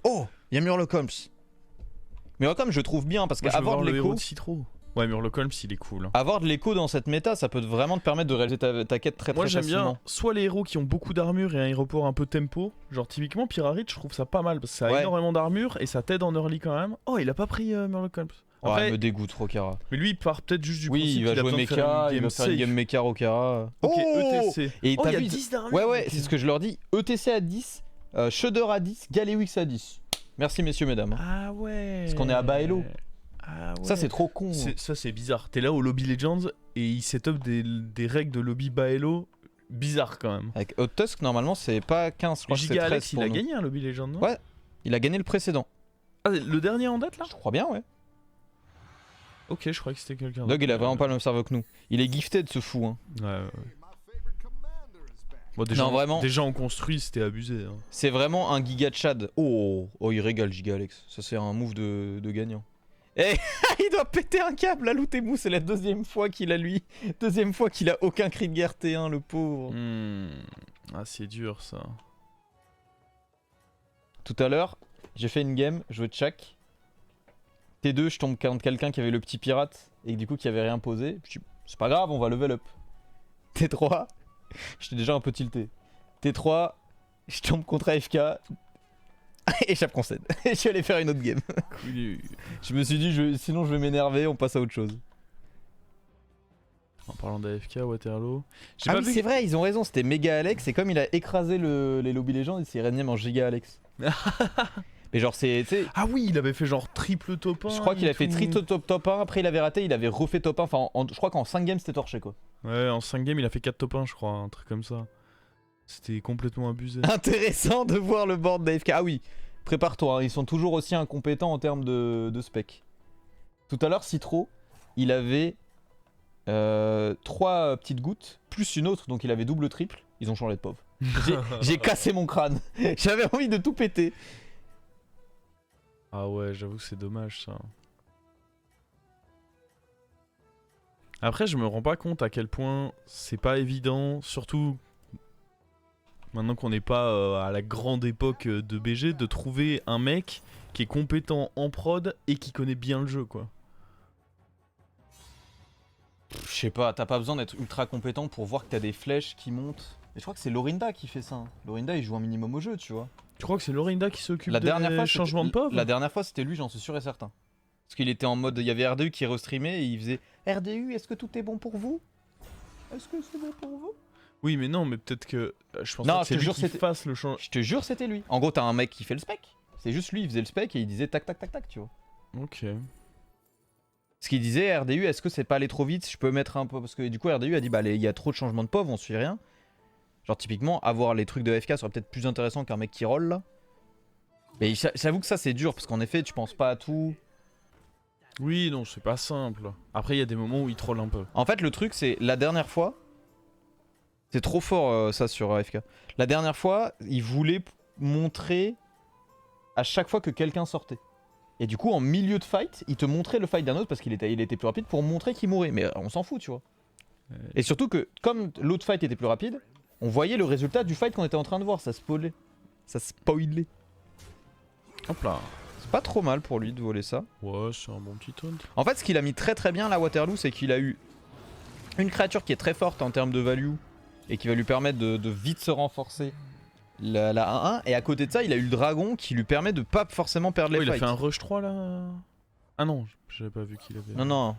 Oh, il y a Murloc Holmes. Murloc Holmes, je trouve bien parce qu'avoir de l'écho. Ouais, Murloc Holmes, il est cool. Hein. Avoir de l'écho dans cette méta, ça peut vraiment te permettre de réaliser ta quête très Moi, très facilement. j'aime bien soit les héros qui ont beaucoup d'armure et un report un peu tempo. Genre, typiquement, Pyrarit, je trouve ça pas mal parce que ça a énormément d'armure et ça t'aide en early quand même. Oh, il a pas pris Murloc Holmes. Après, ouais, me dégoûte Rokara. Mais lui, il part peut-être juste du principe qu'il va jouer mecha, il va faire une game mecha Rokara. Ok, ETC. Et il y a 10 d'armure. Ouais, c'est ce que je leur dis. ETC à 10, Shudder à 10, Galewix à 10. Merci messieurs, mesdames. Ah ouais. Parce qu'on est à Baello. Ah ouais. Ça c'est trop con. Ça c'est bizarre. T'es là au lobby Legends et il setup des règles de lobby Baello bizarre quand même. Avec Hot Tusk normalement c'est pas 15, je crois que c'est 13 Alex, pour il a nous. gagné un lobby Legends, non? Ouais, il a gagné le précédent. Ah, le dernier en date là? Je crois bien, ouais. Ok, je croyais que c'était quelqu'un d'autre. Doug il a vraiment pas le même cerveau que nous. Il est gifted ce fou hein. Ouais. Bon, vraiment. Déjà en construit c'était abusé. Hein. C'est vraiment un giga Chad. Oh, il régale Giga Alex. Ça c'est un move de gagnant. Eh, il doit péter un câble là, Loutemu, c'est la deuxième fois qu'il a lui. Deuxième fois qu'il a aucun cri de guerre T1, le pauvre. Ah, c'est dur ça. Tout à l'heure, j'ai fait une game, joué de Chak. T2, je tombe contre quelqu'un qui avait le petit pirate et du coup qui avait rien posé. Je dis, c'est pas grave, on va level up. T3, j'étais déjà un peu tilté. T3, je tombe contre AFK. Échappe concède. Je suis allé faire une autre game. Je me suis dit, sinon je vais m'énerver, on passe à autre chose. En parlant d'AFK, Waterloo. Ah oui, c'est vrai, ils ont raison, c'était méga Alex. Et comme il a écrasé les lobby Legends, il s'est régné en giga Alex. Mais genre, c'est. Ah oui, il avait fait genre triple top 1. Je crois qu'il a fait triple top 1. Après, il avait raté, il avait refait top 1. Enfin, je crois qu'en 5 games, c'était torché quoi. Ouais, en 5 games, il a fait 4 top 1, je crois, un truc comme ça. C'était complètement abusé. Intéressant de voir le board d'AFK. Ah oui, prépare-toi, hein, ils sont toujours aussi incompétents en termes de spec. Tout à l'heure, Citro, il avait 3 petites gouttes, plus une autre, donc il avait double triple. Ils ont changé de pauvre. J'ai cassé mon crâne. J'avais envie de tout péter. Ah ouais, j'avoue que c'est dommage ça. Après, je me rends pas compte à quel point c'est pas évident, surtout maintenant qu'on n'est pas à la grande époque de BG, de trouver un mec qui est compétent en prod et qui connaît bien le jeu quoi. Je sais pas, t'as pas besoin d'être ultra compétent pour voir que t'as des flèches qui montent. Et je crois que c'est Lorinda qui fait ça. Hein. Lorinda il joue un minimum au jeu, tu vois. Tu crois que c'est Lorinda qui s'occupe des changements de POV? La dernière fois c'était lui, j'en suis sûr et certain. Parce qu'il était en mode, il y avait RDU qui restreamait et il faisait RDU, est-ce que tout est bon pour vous? Est-ce que c'est bon pour vous? Oui mais non, mais peut-être que... Je pense non, que c'est lui qui fasse le changement. Je te jure c'était lui. En gros t'as un mec qui fait le spec. C'est juste lui, il faisait le spec et il disait tac tac tac tac, tu vois. Ok. Ce qu'il disait, RDU, est-ce que c'est pas aller trop vite? Je peux mettre un peu... Parce que du coup RDU a dit, bah il y a trop de changements de POV, on suit rien. Genre typiquement, avoir les trucs de FK serait peut-être plus intéressant qu'un mec qui roll là. Mais j'avoue que ça c'est dur, parce qu'en effet tu penses pas à tout. Oui, non, c'est pas simple. Après, il y a des moments où il troll un peu. En fait, le truc, c'est la dernière fois. C'est trop fort ça sur AFK. La dernière fois, il voulait montrer à chaque fois que quelqu'un sortait. Et du coup, en milieu de fight, il te montrait le fight d'un autre parce qu'il était plus rapide pour montrer qu'il mourait. Mais on s'en fout, tu vois. Et surtout que, comme l'autre fight était plus rapide, on voyait le résultat du fight qu'on était en train de voir. Ça spoilait. Ça spoilait. Hop là. C'est pas trop mal pour lui de voler ça. Ouais, c'est un bon petit taunt. En fait, ce qu'il a mis très très bien là, Waterloo, c'est qu'il a eu une créature qui est très forte en termes de value et qui va lui permettre de vite se renforcer la 1-1. Et à côté de ça, il a eu le dragon qui lui permet de pas forcément perdre les fights. Il a fait un rush 3 là. Ah non, j'avais pas vu qu'il avait. Non, non.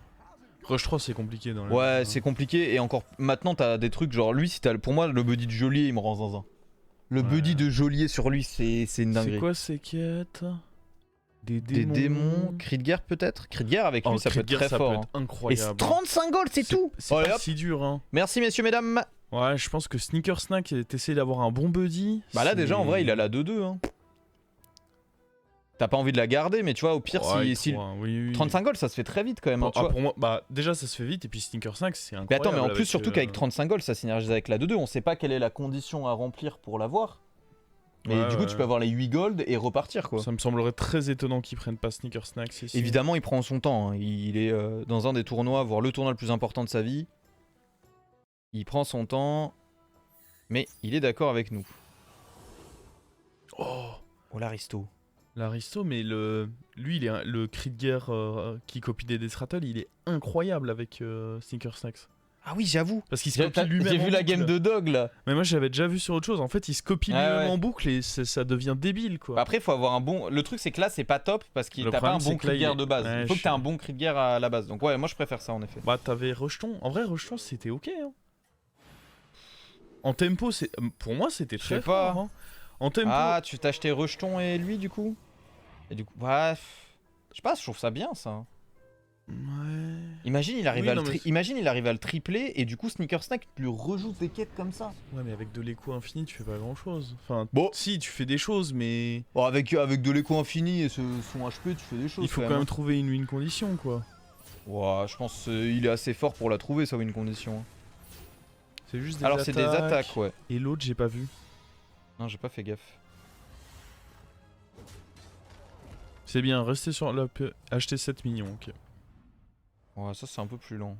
Rush 3 c'est compliqué dans le. Ouais, c'est compliqué. Et encore maintenant, t'as des trucs genre lui, si pour moi, le buddy de geôlier, il me rend zinzin. Le buddy de geôlier sur lui, c'est une dinguerie. C'est quoi ces quêtes? Des démons, cri de guerre peut-être. Cri de guerre avec lui, ça peut être très fort. Peut être incroyable. Et 35 gold, c'est tout. C'est pas si dur, hein. Merci messieurs, mesdames. Ouais, je pense que Sneaker Snack t'essayes d'avoir un bon buddy. Bah là déjà en vrai il a la 2-2 hein. T'as pas envie de la garder mais tu vois au pire si oui. 35 gold ça se fait très vite quand même hein, pour moi, bah déjà ça se fait vite et puis Sneaker Snack c'est incroyable. Mais attends mais en plus surtout qu'avec 35 gold ça synergise avec la 2-2, on sait pas quelle est la condition à remplir pour l'avoir. Mais du coup tu peux avoir les 8 gold et repartir quoi. Ça me semblerait très étonnant qu'ils prennent pas Sneaker Snack. Évidemment il prend son temps hein. Il est dans un des tournois, voire le tournoi le plus important de sa vie. Il prend son temps, mais il est d'accord avec nous. Oh l'aristo. L'aristo, mais lui, le cri de guerre qui copie des Death Rattle, il est incroyable avec Sneaker Snacks. Ah oui, j'avoue. Parce qu'il se copie lui-même. J'ai vu en la boucle. game de Dog là. Mais moi, j'avais déjà vu sur autre chose. En fait, il se copie Ah lui-même ouais. en boucle et ça devient débile, quoi. Bah après, il faut avoir un bon. Le truc, c'est que là, c'est pas top parce qu'il Le t'as pas un problème, c'est bon que cri là, de guerre il est- de base. Ouais, Il faut que je t'aies un suis- bon cri de guerre à la base. Donc ouais, moi je préfère ça en effet. Bah, t'avais Rejeton. En vrai, Rejeton, c'était ok. Hein. En tempo, pour moi, c'était Je sais très pas. fort. Hein. En tempo. Ah, tu t'as acheté Rejeton et lui du coup. Et du coup, bref. Je sais pas, je trouve ça bien ça. Ouais. Imagine, il arrive, Oui, à, non, mais- Imagine, il arrive à le tripler et du coup, Sneaker Snack lui rejoue des quêtes comme ça. Ouais, mais avec de l'écho infini, tu fais pas grand chose. Enfin, Bon. si, tu fais des choses, mais. Bon, avec de l'écho infini et son HP, tu fais des choses. Il faut quand même trouver une win condition, quoi. Ouais, je pense qu'il est assez fort pour la trouver, ça, une condition. C'est juste des Alors, attaques. c'est des attaques, ouais. Et l'autre, j'ai pas vu. Non, j'ai pas fait gaffe. C'est bien, rester sur la. Acheter 7 millions, ok. Ouais, ça, c'est un peu plus lent.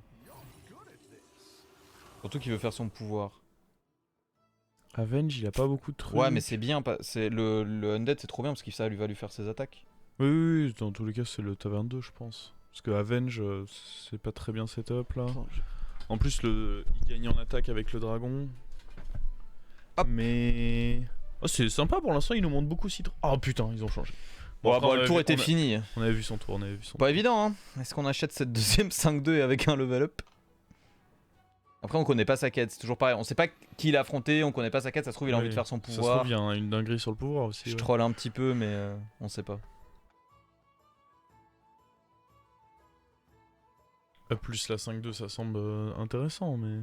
Surtout qu'il veut faire son pouvoir. Avenge, il a pas beaucoup de trucs. Ouais, mais c'est bien. Le Undead, c'est trop bien parce que ça lui va lui faire ses attaques. Oui, oui, oui, dans tous les cas, c'est le Taverne 2, je pense. Parce que Avenge, c'est pas très bien setup là. En plus, il gagne en attaque avec le dragon. Hop. Mais. Oh, c'est sympa pour l'instant, il nous montre beaucoup Citron. Oh putain, ils ont changé. Bon, après, on le avait tour vu- était on a- fini. On avait vu son tour, Pas évident, hein. Est-ce qu'on achète cette deuxième 5-2 et avec un level up? Après, on connaît pas sa quête, c'est toujours pareil. On sait pas qui il a affronté, on connaît pas sa quête. Ça se trouve, il a envie de faire son Ça se pouvoir. trouve, il y a une dinguerie sur le pouvoir aussi. Je ouais. troll un petit peu, mais on sait pas. Plus la 5-2, ça semble intéressant, mais.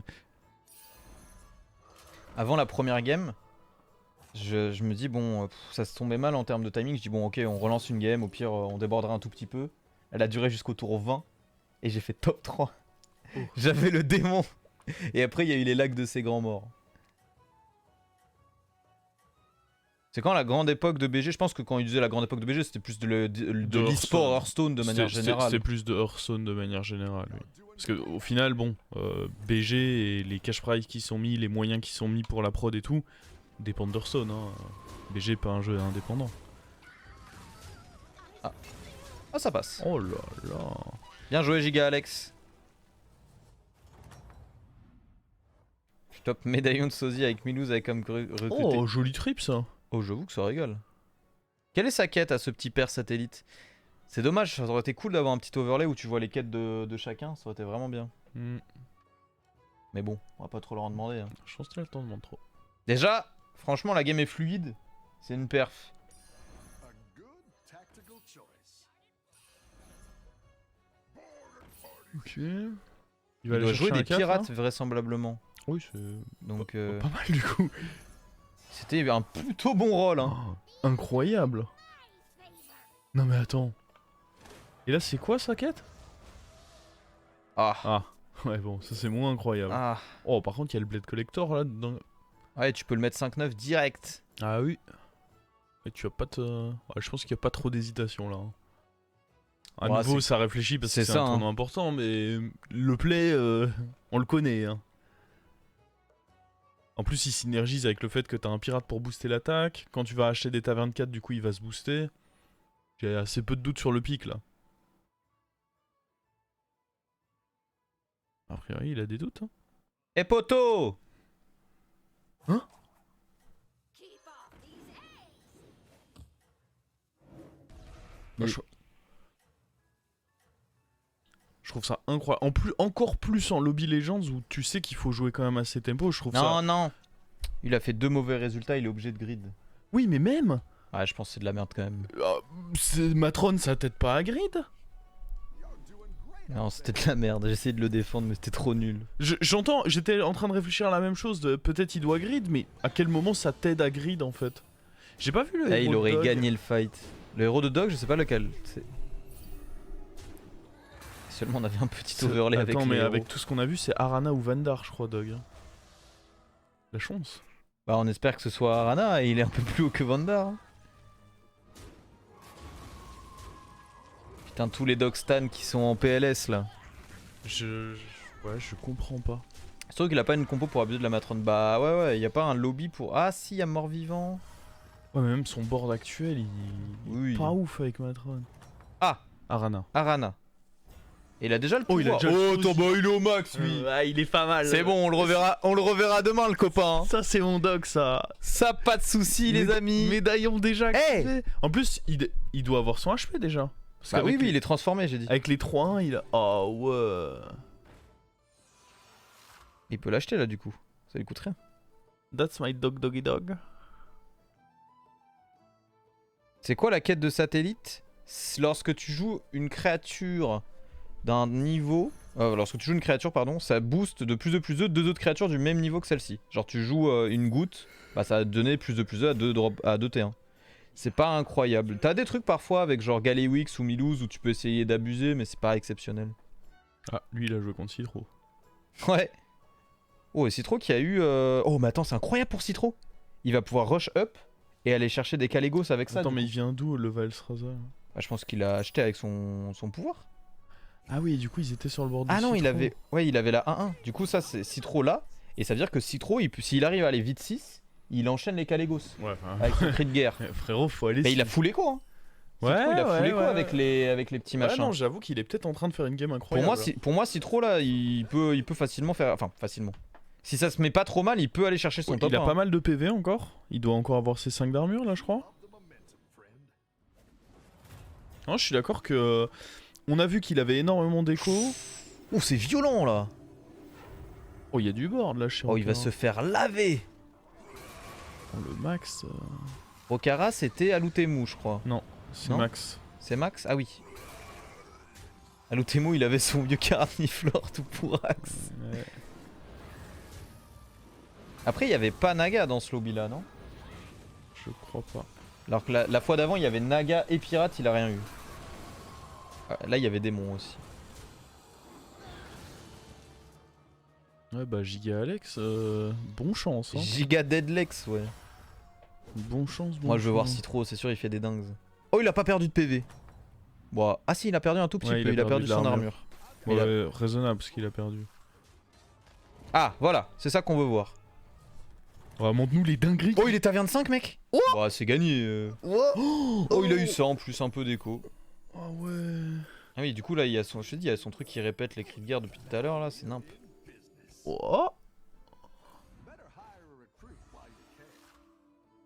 Avant la première game, je me dis, bon, ça se tombait mal en termes de timing. Je dis, bon, ok, on relance une game, au pire, on débordera un tout petit peu. Elle a duré jusqu'au tour 20 et j'ai fait top 3. Oh. J'avais le démon. Et après, il y a eu les lacs de ces grands morts. C'est quand la grande époque de BG? Je pense que quand il disait la grande époque de BG, c'était plus de l'e-sport Hearthstone de manière générale. C'est plus de Hearthstone de manière générale, oui. Parce qu'au final, bon, BG et les cash prizes qui sont mis, les moyens qui sont mis pour la prod et tout, dépendent d'Hearthstone. Hein. BG est pas un jeu indépendant. Ah, ça passe. Oh là là. Bien joué, Giga Alex. Je top médaillon de sosie avec Milouz avec comme recruté. Oh, joli trip ça. Oh, j'avoue que ça rigole. Quelle est sa quête à ce petit père satellite? C'est dommage, ça aurait été cool d'avoir un petit overlay où tu vois les quêtes de chacun, ça aurait été vraiment bien. Mais bon, on va pas trop leur en demander. Hein. Je pense que le temps demande trop. Déjà, franchement, la game est fluide, c'est une perf. Ok. Il doit jouer des pirates vraisemblablement. Oui, c'est Donc, pas mal du coup. c'était un plutôt bon rôle. Hein. Oh, incroyable. Non mais attends. Et là c'est quoi sa quête? Ah. Ah, ouais bon, ça c'est moins incroyable. Ah. Oh par contre il y a le Blade Collector là dedans. Ouais, tu peux le mettre 5-9 direct. Ah oui. Et tu as pas de... Ouais, je pense qu'il n'y a pas trop d'hésitation là. Hein. À Ouais, nouveau c'est- ça réfléchit parce que c'est c'est ça, un tournoi hein. important, mais le play, on le connaît. Hein. En plus il synergise avec le fait que t'as un pirate pour booster l'attaque. Quand tu vas acheter des tavernes 4 du coup il va se booster. J'ai assez peu de doutes sur le pic là. A priori il a des doutes. Hein. Et poto! Hein? Bah, je trouve ça incroyable. Encore plus en Lobby Legends où tu sais qu'il faut jouer quand même assez tempo. Je trouve Non, ça. non. Il a fait 2 mauvais résultats, il est obligé de grid. Oui, mais même. Ouais, je pense que c'est de la merde quand même. Matron, ça t'aide pas à grid. Non, c'était de la merde. J'ai essayé de le défendre, mais c'était trop nul. J'entends, j'étais en train de réfléchir à la même chose. Peut-être il doit grid, mais à quel moment ça t'aide à grid en fait? J'ai pas vu le Là, héros il de aurait Dog. gagné le fight. Le héros de Dog, je sais pas lequel. Seulement, on avait un petit overlay avec Attends, les mais héros. avec tout ce qu'on a vu, c'est Arana ou Vandar, je crois, Dog. La chance. Bah, on espère que ce soit Arana, et il est un peu plus haut que Vandar. Hein. Putain, tous les Dog Stan qui sont en PLS là. Ouais, je comprends pas. C'est sûr qu'il a pas une compo pour abuser de la matrone. Bah ouais, il y a pas un lobby pour. Ah si, il y a mort-vivant. Ouais, mais même son board actuel, il Oui. est pas ouf avec Matron. Ah, Arana. Arana. Et il a déjà le Oh, il a pouvoir. déjà le attends, aussi. bah il est au max, lui. Ah, il est pas mal. C'est bon, on le reverra demain, le copain. Ça, c'est mon dog, ça. Ça, pas de soucis, les amis. Médaillon déjà Hey activé. En plus, il doit avoir son HP déjà. Parce Bah oui, qu'avec oui, les- il est transformé, j'ai dit. Avec les 3-1, il a. Oh ouais. Il peut l'acheter là, du coup. Ça lui coûte rien. That's my dog doggy dog. C'est quoi la quête de satellite? Lorsque tu joues une créature d'un niveau... lorsque tu joues une créature, pardon, ça booste de plus 2 deux autres créatures du même niveau que celle-ci. Genre tu joues une goutte, bah ça va te donner plus 2 à 2 T1. C'est pas incroyable. T'as des trucs parfois avec genre Galewix ou Milouz où tu peux essayer d'abuser, mais c'est pas exceptionnel. Ah, lui, il a joué contre Citro. Ouais. Oh, et Citro qui a eu... Oh, mais attends, c'est incroyable pour Citro. Il va pouvoir rush up et aller chercher des Calégos avec ça. Attends, du mais coup. il vient d'où le Valsraza? Bah, je pense qu'il a acheté avec son pouvoir. Ah oui, du coup, ils étaient sur le bord de Ah non, il Citro. avait... Ouais, il avait la 1-1. Du coup, ça, c'est Citro là. Et ça veut dire que Citro, s'il arrive à aller vite 6, il enchaîne les Calégos. Ouais, enfin... Avec son cri de guerre. Frérot, faut aller... Mais il a full écho, hein. Citro, il a full écho avec les petits Ouais, machins. non, j'avoue qu'il est peut-être en train de faire une game Pour incroyable. moi, Citro là, il peut facilement faire... Enfin, facilement. Si ça se met pas trop mal, il peut aller chercher son Ouais, top il a 1. pas mal de PV encore. Il doit encore avoir ses 5 d'armure là, je crois. Non, je suis d'accord que... On a vu qu'il avait énormément d'écho. Oh, c'est violent là. Oh, il y a du board là, chez Oh, il va Okara. se faire laver. Oh, le max... Okara, c'était Alutemu, je crois. Non, c'est Non. max. C'est Max? Ah oui. Alutemu, il avait son vieux Carniflore tout pourrax. Ouais. Après, il y avait pas Naga dans ce lobby là, non? Je crois pas. Alors que la fois d'avant, il y avait Naga et Pirate, il a rien eu. Ah, là, il y avait Démon aussi. Ouais, bah Giga Alex, bon chance. Hein. Giga Deadlex, ouais. Bon chance, bon Moi, je veux voir chance. Citro, c'est sûr, il fait des dingues. Oh, il a pas perdu de PV. Bon, ah si, il a perdu un tout petit Ouais, peu, il a perdu de son l'armure. armure. Mais Ouais, raisonnable parce qu'il a perdu. Ah, voilà, c'est ça qu'on veut voir. Oh, montre-nous les dingueries. Oh, il est à 25, mec. Oh Bah, c'est gagné. Oh, il a eu ça en plus, un peu d'écho. Ah ouais. Ah oui, du coup, là, il y a son, je te dis, il y a son truc qui répète les cris de guerre depuis tout à l'heure, là, c'est nimp. Oh.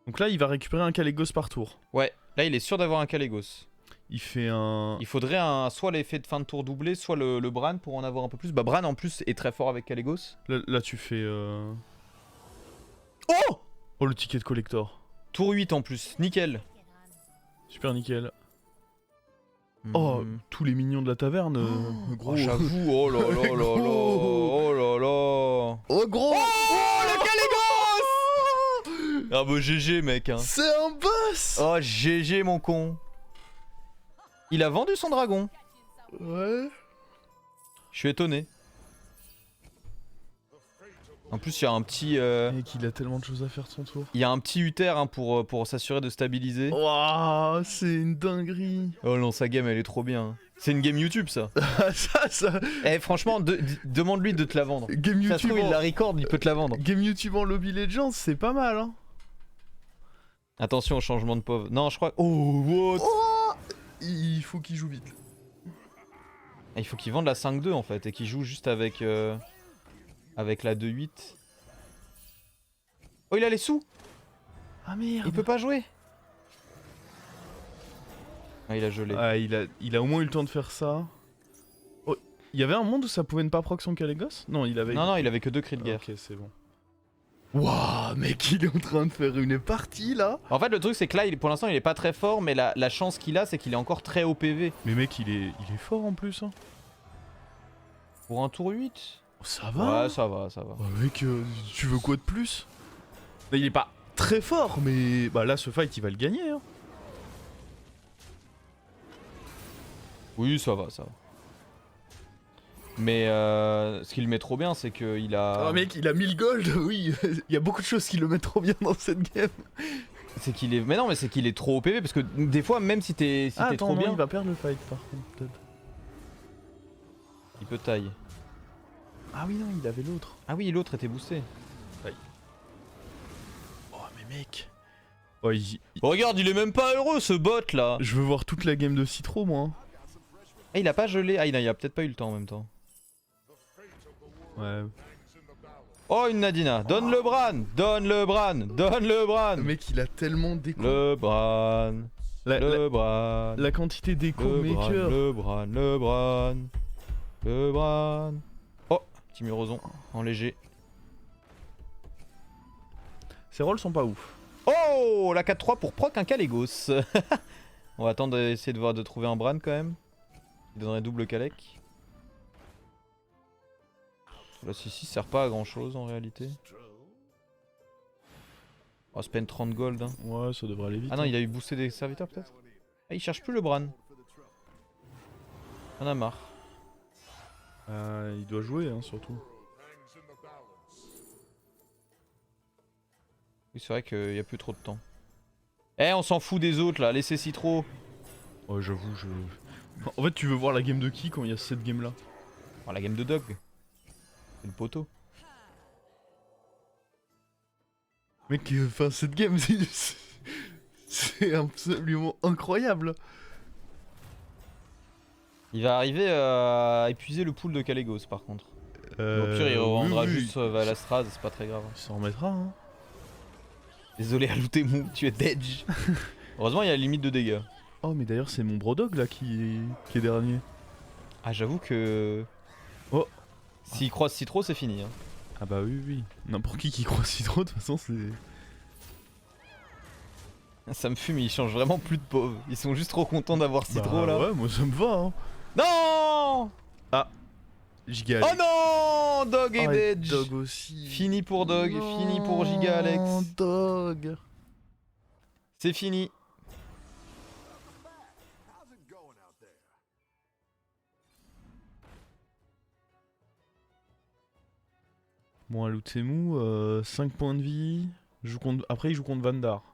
Donc là, il va récupérer un Calégos par tour. Ouais, là, il est sûr d'avoir un Calégos. Il fait un... Il faudrait soit l'effet de fin de tour doublé, soit le Bran pour en avoir un peu plus. Bah, Bran, en plus, est très fort avec Calégos. Là, tu fais... Oh Oh, le ticket de collector. Tour 8 en plus, nickel. Super nickel. Oh, tous les mignons de la taverne, gros. Oh, j'avoue, oh là là là là, oh là là. Oh, gros. Oh, le Calégos. Ah bah GG, mec. Hein. C'est un boss. Oh, GG, mon con. Il a vendu son dragon. Ouais. Je suis étonné. En plus, il y a un petit... Mec, il a tellement de choses à faire de son tour. Il y a un petit Uther hein, pour s'assurer de stabiliser. Waouh, c'est une dinguerie. Oh non, sa game, elle est trop bien. C'est une game YouTube, ça. ça... Eh, franchement, demande-lui de te la vendre. Game Ça se YouTube, trouve, il la record, il peut te la vendre. Game YouTube en Lobby Legends, c'est pas mal, hein. Attention au changement de pauvre. Non, je crois... Oh, what? Oh, il faut qu'il joue vite. Il faut qu'il vende la 5-2, en fait, et qu'il joue juste avec... Avec la 2-8. Oh, il a les sous. Ah merde. Il peut pas jouer. Ah, il a gelé. Ah, il a au moins eu le temps de faire ça. Oh, il y avait un monde où ça pouvait ne pas proc son Calégos? Non, il avait... Non, il avait que 2 cris de Ah, guerre. ok, c'est bon. Waouh, mec, il est en train de faire une partie, là. En fait, le truc, c'est que là, pour l'instant, il est pas très fort, mais la chance qu'il a, c'est qu'il est encore très haut PV. Mais mec, il est fort en plus, hein. Pour un tour 8. Oh, ça va. Ouais, ça va, ça va. Oh, mec, tu veux quoi de plus? Là, il est pas très fort, mais... Bah là, ce fight, il va le gagner, hein. Oui, ça va, ça va. Mais ce qu'il met trop bien, c'est qu'il a... Ah mec, il a 1000 gold, oui. Il y a beaucoup de choses qui le mettent trop bien dans cette game. C'est qu'il est... Mais non, mais c'est qu'il est trop au PV, parce que des fois, même si t'es Attends, trop non, bien, il va perdre le fight, par contre, peut-être. il peut taille. Ah oui, non, il avait l'autre. Ah oui, l'autre était boosté. Oh, mais mec. Oh, Regarde, il est même pas heureux ce bot là. Je veux voir toute la game de Citro, moi. Ah, il a pas gelé. Ah, il a peut-être pas eu le temps en même temps. Ouais. Oh, une Nadina. Donne le Bran. Donne le Bran. Donne le Bran. Le mec, il a tellement d'écho. Le Bran. Le Bran. La quantité d'écho Le Bran. maker. Le Bran. Le Bran. Le Bran. Oh, petit Muroson en léger. Ces rolls sont pas ouf. Oh, la 4-3 pour proc un Kalégos. On va attendre d'essayer de trouver un Bran quand même. Il donnerait double Kalek. Là, ceci sert pas à grand chose en réalité. On va spend 30 gold. Hein. Ouais, ça devrait aller vite. Ah non, il a eu boosté des serviteurs peut-être. Ah, il cherche plus le Bran. On a marre. Il doit jouer, hein, surtout. Oui, c'est vrai qu'il y a plus trop de temps. Eh, on s'en fout des autres là, laissez Citro. Ouais, j'avoue, En fait, tu veux voir la game de qui quand il y a cette game là? Oh, la game de Dog. C'est le poteau. Mec, enfin, cette game, c'est absolument incroyable. Il va arriver à épuiser le pool de Kalégos par contre. Au pire, il revendra juste Valastraz, c'est pas très grave. Il s'en remettra, hein. Désolé à Loutemou, tu es dead. Heureusement, il y a la limite de dégâts. Oh, mais d'ailleurs, c'est mon Brodog là qui est dernier. Ah, j'avoue que. Oh! S'il croise Citro, c'est fini. Hein. Ah, bah oui, oui. N'importe qui croit Citro, de toute façon, c'est. Ça me fume, ils changent vraiment plus de pauvres. Ils sont juste trop contents d'avoir Citro là. Ouais, moi ça me va, hein. Non! Giga. Oh non! Dog et Dead. Dog aussi. Fini pour Dog, fini pour Giga Alex. Dog. C'est fini. Bon, à Loutemou, 5 points de vie. Après, il joue contre Vandar.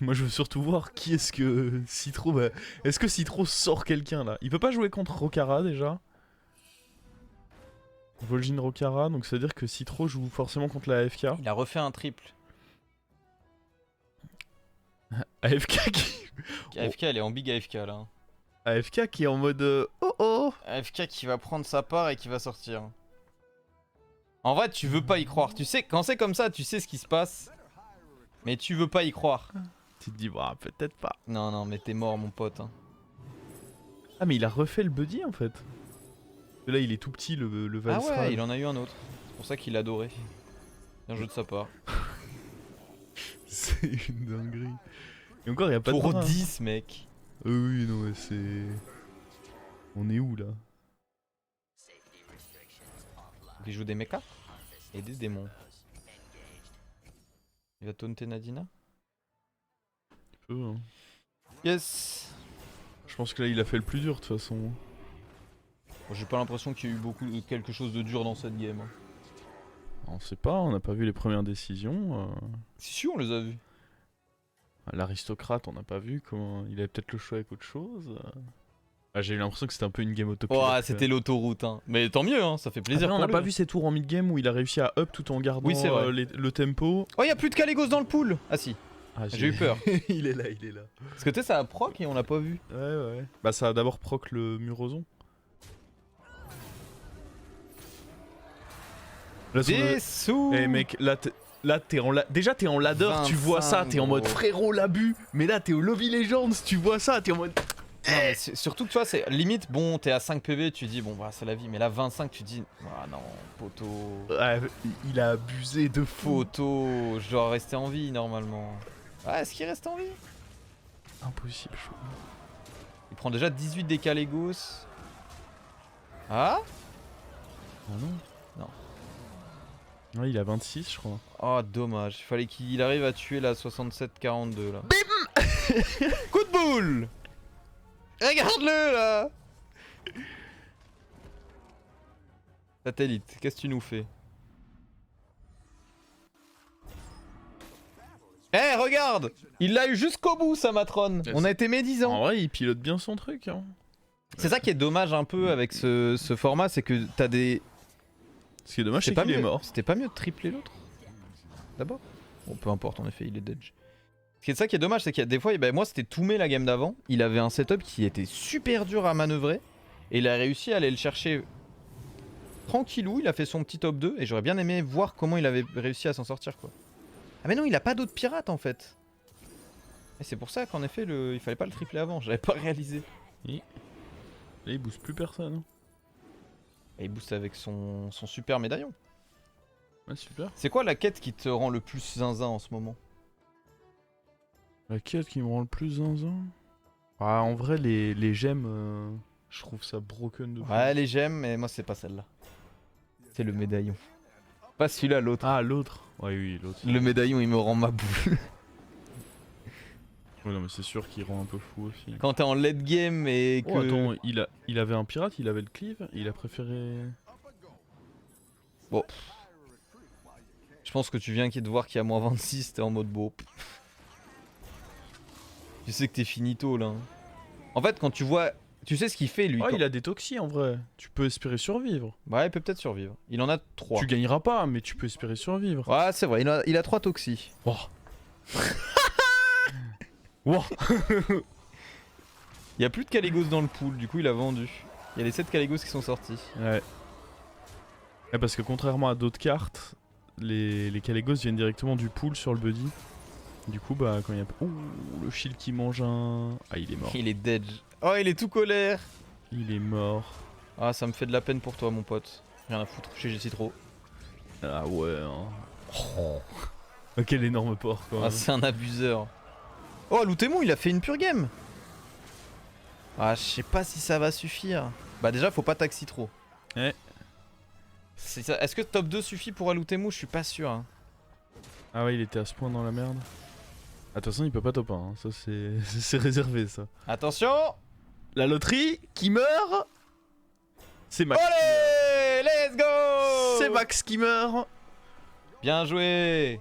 Moi, je veux surtout voir qui est-ce que Citro va. Est-ce que Citro sort quelqu'un là? Il peut pas jouer contre Rokara déjà. Vol'jin Rokara, donc ça veut dire que Citro joue forcément contre la AFK. Il a refait un triple. AFK qui. AFK, elle est en big AFK là. AFK qui est en mode oh oh. AFK qui va prendre sa part et qui va sortir. En vrai, tu veux pas y croire. Tu sais, quand c'est comme ça, tu sais ce qui se passe. Mais tu veux pas y croire. Tu te dis, bah peut-être pas. Non, non, mais t'es mort, mon pote. Hein. Ah, mais il a refait le buddy en fait. Là, il est tout petit, le Valstra. Ah ouais, il en a eu un autre. C'est pour ça qu'il adorait. Bien joué de sa part. C'est une dinguerie. Et encore, il y a pas Pour de bras, 10, mec. Oui, non, mais c'est. On est où là? Il joue des mechas et des démons. Il va taunter Nadina? Hein. Yes. Je pense que là, il a fait le plus dur de toute façon. Bon, j'ai pas l'impression qu'il y a eu quelque chose de dur dans cette game. Hein. On sait pas, on n'a pas vu les premières décisions. Si, on les a vus. L'aristocrate, on n'a pas vu comment. Il avait peut-être le choix avec autre chose. Ah, j'ai eu l'impression que c'était un peu une game auto. Ouais, c'était l'autoroute. Hein. Mais tant mieux, hein, ça fait plaisir. Après, on n'a n'a pas vu ses tours en mid-game où il a réussi à up tout en gardant le tempo. Oh, y'a plus de Kalégos dans le pool. Ah si, Ah, j'ai eu peur. il est là, il est là. Parce que tu sais, ça a proc et on l'a pas vu. Ouais, ouais. Bah, ça a d'abord proc le Muroson. Là, Des sous. Eh mec, là t'es en déjà t'es en ladder, tu vois ça, t'es en mode frérot l'abus. Mais là t'es au Lobby Legends, tu vois ça, t'es en mode. Non, mais surtout que tu vois, c'est limite, bon, t'es à 5 PV, tu dis, bon, bah, c'est la vie. Mais là, 25, tu dis, ah non, poteau. Ouais, il a abusé de fou. Poteau, je dois rester en vie normalement. Ah, est-ce qu'il reste en vie? Impossible, chaud. Il prend déjà 18 des Kalégos. Ah? Ah non. Non. Ouais, il a 26, je crois. Oh, dommage. Il fallait qu'il arrive à tuer la 67-42 là. Bim. Coup de boule. Regarde-le là. Satellite, qu'est-ce que tu nous fais? Eh, regarde! Il l'a eu jusqu'au bout, sa matrone. On a été médisants. En vrai, il pilote bien son truc. Hein. C'est ça qui est dommage un peu avec ce format, c'est que t'as des... Ce qui est dommage, c'est qu'il est mort. C'était pas mieux de tripler l'autre? D'abord? Bon, peu importe, en effet, il est dead. C'est ça qui est dommage, c'est qu'il y a des fois, moi c'était Toumé la game d'avant, il avait un setup qui était super dur à manœuvrer, et il a réussi à aller le chercher tranquillou, il a fait son petit top 2, et j'aurais bien aimé voir comment il avait réussi à s'en sortir quoi. Ah mais non, il a pas d'autres pirates en fait. Et c'est pour ça qu'en effet, il fallait pas le tripler avant, j'avais pas réalisé. Et là, il booste plus personne. Hein. Et il booste avec son super médaillon. Ouais, super. C'est quoi la quête qui te rend le plus zinzin en ce moment? La quête qui me rend le plus zinzin. Ah, en vrai, les gemmes, je trouve ça broken de fou. Ouais, les gemmes, mais moi c'est pas celle-là. C'est le médaillon. Pas celui-là, l'autre. Ah, l'autre. Ouais, oui, l'autre. Le médaillon, il me rend ma boule. Ouais, non, mais c'est sûr qu'il rend un peu fou aussi. Quand t'es en late game et que... Oh, attends, il avait un pirate, il avait le cleave, il a préféré... Bon. Je pense que tu viens de voir qu'il y a moins 26, t'es en mode beau. Tu sais que t'es finito là. En fait, quand tu vois... Tu sais ce qu'il fait lui. Oh, quand... il a des toxis en vrai. Tu peux espérer survivre. Ouais, il peut peut-être survivre. Il en a 3. Tu gagneras pas, mais tu peux espérer survivre. Ouais, c'est vrai, il a 3 toxis. Oh. Wow. Il y a plus de Caligos dans le pool, du coup il a vendu. Il y a les 7 Caligos qui sont sortis. Ouais. Ouais, parce que contrairement à d'autres cartes, les Caligos viennent directement du pool sur le buddy. Du coup, bah, quand il y a... Ouh, le shield qui mange un... Ah, il est mort. Il est dead. Oh, il est tout colère. Il est mort. Ah, ça me fait de la peine pour toi, mon pote. Rien à foutre, GG Citro. Ah ouais, hein. Oh. Quel énorme porc, quoi. Ah, c'est un abuseur. Oh, Lutemo, il a fait une pure game. Ah, je sais pas si ça va suffire. Bah déjà, faut pas taxi trop. Ouais. Est-ce que top 2 suffit pour Alutemu? Je suis pas sûr. Hein. Ah ouais, il était à ce point dans la merde. Ah, de toute façon, il peut pas top 1, hein. Ça c'est réservé, ça. Attention. La loterie qui meurt. C'est Max. Allez, let's go. C'est Max qui meurt. Bien joué.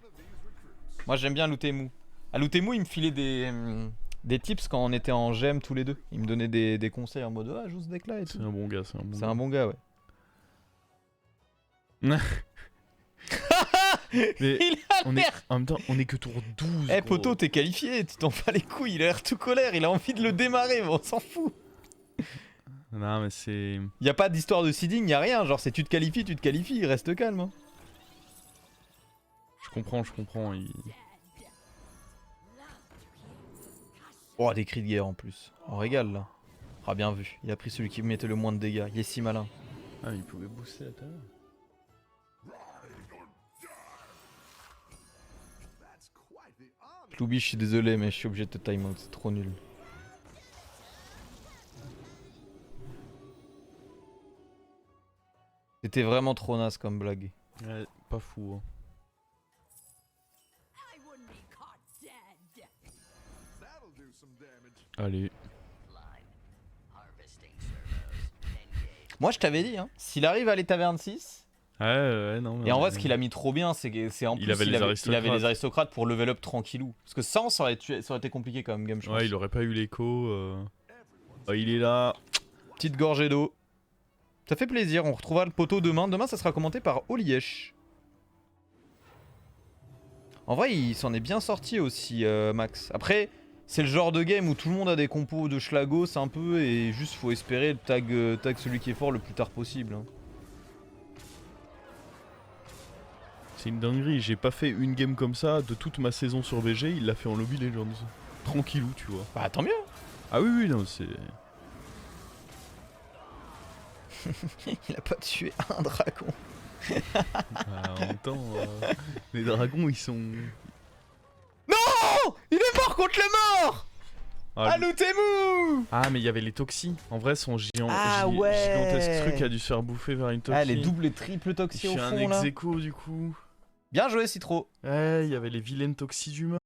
Moi, j'aime bien Lutemu. Lutemu, il me filait des tips quand on était en gemme tous les deux. Il me donnait des conseils en mode ah, joue ce deck là et tout. C'est un bon gars, C'est un bon gars, ouais. Mais il a en même temps, on est que tour 12. Eh gros. poto, t'es qualifié, tu t'en bats les couilles, il a l'air tout colère, il a envie de le démarrer, mais on s'en fout. Non, mais c'est. Y a pas d'histoire de seeding, y a rien, genre c'est tu te qualifies, reste calme. Hein. Je comprends. Oh, des cris de guerre en plus, on régale là. Ah, bien vu, il a pris celui qui mettait le moins de dégâts, il est si malin. Ah, mais il pouvait booster à l'intérieur. Cloubi, je suis désolé, mais je suis obligé de te time out, c'est trop nul. C'était vraiment trop naze comme blague. Ouais, pas fou. Hein. Allez. Moi je t'avais dit, hein, s'il arrive à l'état 26. Ouais, non. Et en vrai, ce qu'il a mis trop bien, c'est en plus, il avait les aristocrates pour level up tranquillou. Parce que sans, ça aurait été compliqué quand même, game, je pense. Ouais, il aurait pas eu l'écho. Oh, il est là. Petite gorgée d'eau. Ça fait plaisir, on retrouvera le poteau demain. Demain, ça sera commenté par Oliesh. En vrai, il s'en est bien sorti aussi, Max. Après, c'est le genre de game où tout le monde a des compos de schlagos un peu, et juste faut espérer le tag celui qui est fort le plus tard possible. Hein. C'est une dinguerie, j'ai pas fait une game comme ça de toute ma saison sur BG, il l'a fait en Lobby Legends. Tranquillou, tu vois. Bah tant mieux. Ah oui, non, c'est... Il a pas tué un dragon. En même temps, les dragons, ils sont... Non, il est mort contre le mort. Alutemu. Ah, mais il y avait les toxis. En vrai, son ouais. gigantesque truc a dû se faire bouffer vers une toxie. Ah, les doubles et triples toxis au fond là. Je fais un ex-aequo du coup. Bien joué, Citro. Ouais, il y avait les vilaines toxis humains.